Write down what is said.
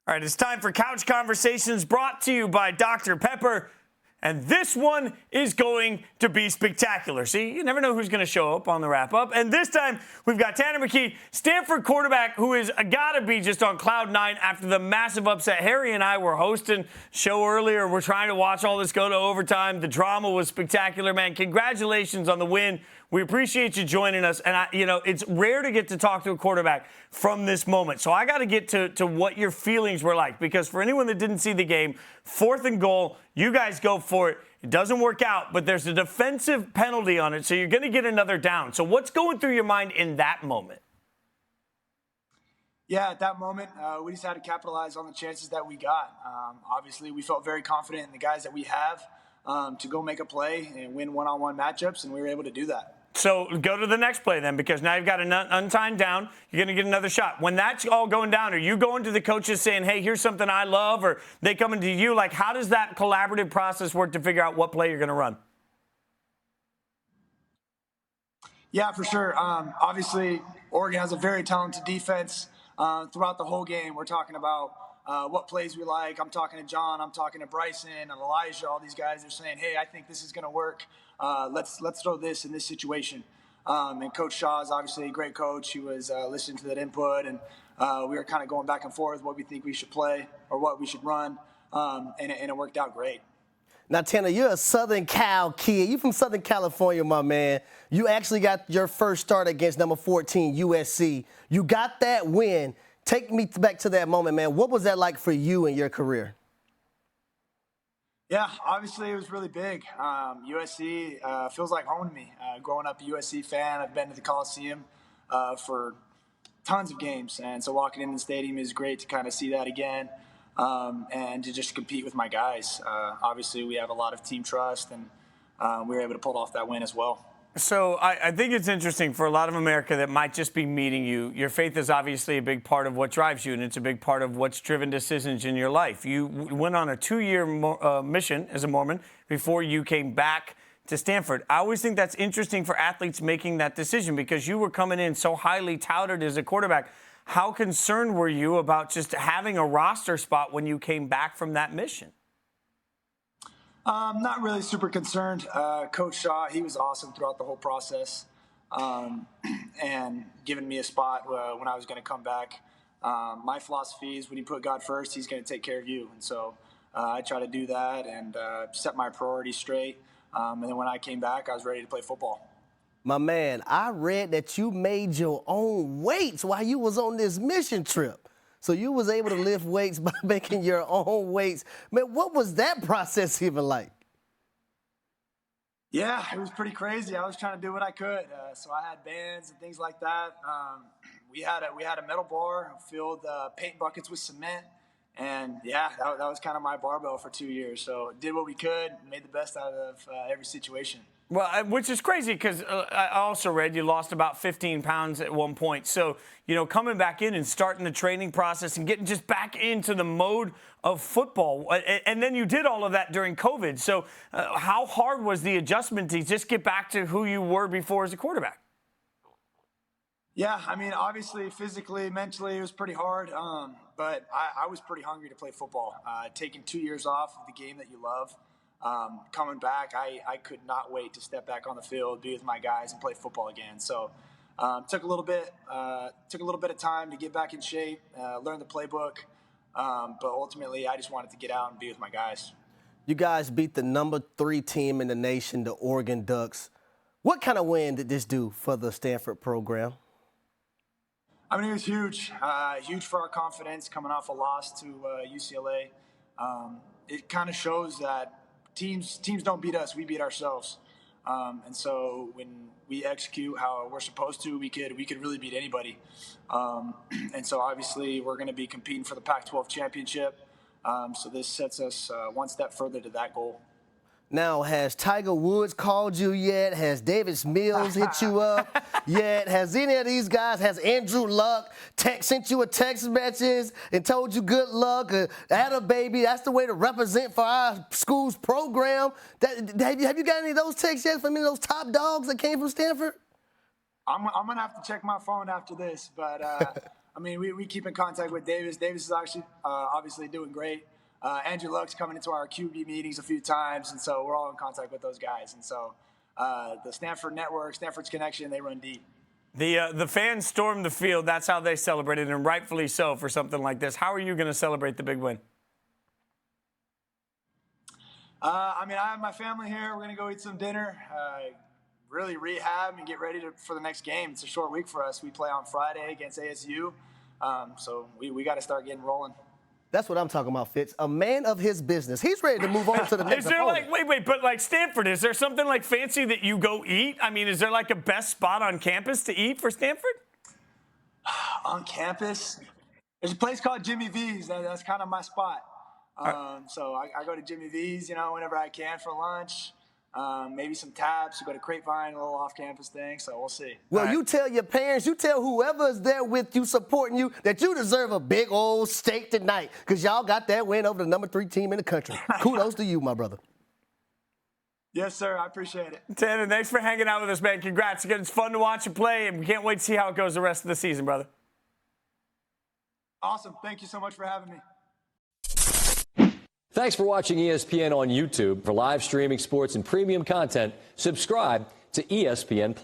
All right, it's time for Couch Conversations brought to you by Dr. Pepper. And this one is going to be spectacular. See, you never know who's going to show up on the wrap-up. And this time, we've got Tanner McKee, Stanford quarterback, who is got to be just on cloud nine after the massive upset. Harry and I were hosting a show earlier. We're trying to watch all this go to overtime. The drama was spectacular, man. Congratulations on the win. We appreciate you joining us. And, it's rare to get to talk to a quarterback from this moment. So I got to get to what your feelings were like. Because for anyone that didn't see the game, 4th and goal, you guys go for it. It doesn't work out, but there's a defensive penalty on it, so you're going to get another down. So what's going through your mind in that moment? Yeah, at that moment, we just had to capitalize on the chances that we got. Obviously, we felt very confident in the guys that we have to go make a play and win one-on-one matchups, and we were able to do that. So go to the next play then, because now you've got an untimed down. You're going to get another shot. When that's all going down, are you going to the coaches saying, hey, here's something I love, or they coming to you? Like, how does that collaborative process work to figure out what play you're going to run? Yeah, for sure. Obviously, Oregon has a very talented defense. Throughout the whole game, we're talking about what plays we like. I'm talking to John. I'm talking to Bryson and Elijah. All these guys are saying, hey, I think this is going to work. Let's throw this in this situation. And Coach Shaw is obviously a great coach. He was listening to that input, and we were kind of going back and forth what we think we should play or what we should run, and it worked out great. Now, Tanner, you're a Southern Cal kid. You from Southern California, my man. You actually got your first start against number 14, USC. You got that win. Take me back to that moment, man. What was that like for you in your career? Yeah, obviously it was really big. USC feels like home to me. Growing up a USC fan, I've been to the Coliseum for tons of games. And so walking into the stadium is great to kind of see that again and to just compete with my guys. Obviously we have a lot of team trust, and we were able to pull off that win as well. So I think it's interesting for a lot of America that might just be meeting you. Your faith is obviously a big part of what drives you, and it's a big part of what's driven decisions in your life. You went on a 2-year mission as a Mormon before you came back to Stanford. I always think that's interesting for athletes making that decision because you were coming in so highly touted as a quarterback. How concerned were you about just having a roster spot when you came back from that mission? Not really super concerned. Coach Shaw, he was awesome throughout the whole process and giving me a spot when I was going to come back. My philosophy is when you put God first, he's going to take care of you. And so I try to do that and set my priorities straight. And then when I came back, I was ready to play football. My man, I read that you made your own weights while you was on this mission trip. So you was able to lift weights by making your own weights. Man, what was that process even like? Yeah, it was pretty crazy. I was trying to do what I could. So I had bands and things like that. We had a metal bar, filled paint buckets with cement. And, yeah, that was kind of my barbell for 2 years. So did what we could, made the best out of every situation. Well, which is crazy because I also read you lost about 15 pounds at one point. So, coming back in and starting the training process and getting just back into the mode of football. And then you did all of that during COVID. So how hard was the adjustment to just get back to who you were before as a quarterback? Yeah, I mean, obviously, physically, mentally, it was pretty hard. But I was pretty hungry to play football. Taking 2 years off of the game that you love. Coming back, I could not wait to step back on the field, be with my guys, and play football again. So took a little bit of time to get back in shape, learn the playbook, but ultimately I just wanted to get out and be with my guys. You guys beat the number 3 team in the nation, the Oregon Ducks. What kind of win did this do for the Stanford program? I mean, it was huge. Huge for our confidence coming off a loss to UCLA. It kind of shows that teams don't beat us, we beat ourselves. And so when we execute how we're supposed to, we could really beat anybody. And so obviously we're going to be competing for the Pac-12 championship. So this sets us one step further to that goal. Now, has Tiger Woods called you yet? Has Davis Mills hit you up yet? Has any of these guys, has Andrew Luck sent you a text message and told you good luck? Atta baby, that's the way to represent for our school's program. Have you got any of those texts yet from any of those top dogs that came from Stanford? I'm going to have to check my phone after this, but I mean, we keep in contact with Davis. Davis is actually obviously doing great. Andrew Luck's coming into our QB meetings a few times, and so we're all in contact with those guys. And so the Stanford Network, Stanford's Connection, they run deep. The fans stormed the field. That's how they celebrated, and rightfully so for something like this. How are you going to celebrate the big win? I mean, I have my family here. We're going to go eat some dinner, really rehab and get ready for the next game. It's a short week for us. We play on Friday against ASU, so we got to start getting rolling. That's what I'm talking about, Fitz. A man of his business. He's ready to move on to the next Is there opponent. but like Stanford, is there something like fancy that you go eat? I mean, is there like a best spot on campus to eat for Stanford? On campus? There's a place called Jimmy V's. That's kind of my spot. So I go to Jimmy V's, whenever I can for lunch. Maybe some taps. We go to Grapevine, a little off-campus thing. So we'll see. Well, you tell your parents, you tell whoever's there with you, supporting you, that you deserve a big old steak tonight because y'all got that win over the number 3 team in the country. Kudos to you, my brother. Yes, sir. I appreciate it. Tanner, thanks for hanging out with us, man. Congrats. Again, it's fun to watch you play, and we can't wait to see how it goes the rest of the season, brother. Awesome. Thank you so much for having me. Thanks for watching ESPN on YouTube. For live streaming sports and premium content, subscribe to ESPN+.